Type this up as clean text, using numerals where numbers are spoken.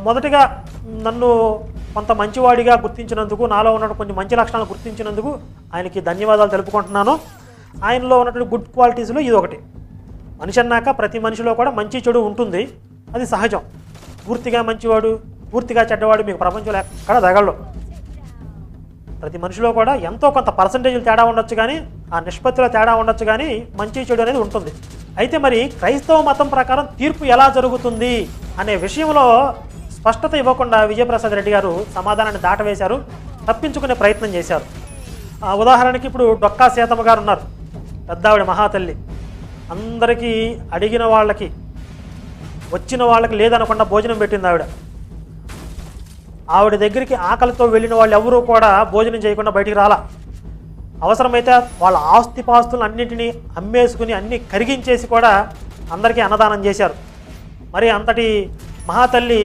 మొదటిగా నన్ను కొంత మంచివాడిగా గుర్తించినందుకు, నాలో ఉన్న కొన్ని మంచి లక్షణాలు గుర్తించినందుకు ఆయనకి ధన్యవాదాలు తెలుపుకుంటున్నాను. ఆయనలో ఉన్నటువంటి గుడ్ క్వాలిటీస్లో ఇది ఒకటి. మనిషి అన్నాక ప్రతి మనిషిలో కూడా మంచి చెడు ఉంటుంది, అది సహజం. పూర్తిగా మంచివాడు, పూర్తిగా చెడ్డవాడు మీకు ప్రపంచంలో ఎక్కడ తగలడు. ప్రతి మనిషిలో కూడా ఎంతో కొంత పర్సంటేజ్లు తేడా ఉండొచ్చు, కానీ ఆ నిష్పత్తిలో తేడా ఉండొచ్చు, కానీ మంచి చెడు అనేది ఉంటుంది. అయితే మరి క్రైస్తవ మతం ప్రకారం తీర్పు ఎలా జరుగుతుంది అనే విషయంలో స్పష్టత ఇవ్వకుండా విజయప్రసాద్ రెడ్డి గారు సమాధానాన్ని దాటవేశారు, తప్పించుకునే ప్రయత్నం చేశారు. ఉదాహరణకి ఇప్పుడు డొక్కా సీతమ్మ గారు ఉన్నారు, పెద్దావిడ మహాతల్లి. అందరికీ అడిగిన వాళ్ళకి, వచ్చిన వాళ్ళకి లేదనకుండా భోజనం పెట్టింది ఆవిడ. ఆవిడ దగ్గరికి ఆకలితో వెళ్ళిన వాళ్ళు ఎవరూ కూడా భోజనం చేయకుండా బయటికి రాలా. అవసరమైతే వాళ్ళ ఆస్తిపాస్తులను అన్నింటినీ అమ్మేసుకుని అన్నీ కరిగించేసి కూడా అందరికీ అన్నదానం చేశారు. మరి అంతటి మహాతల్లి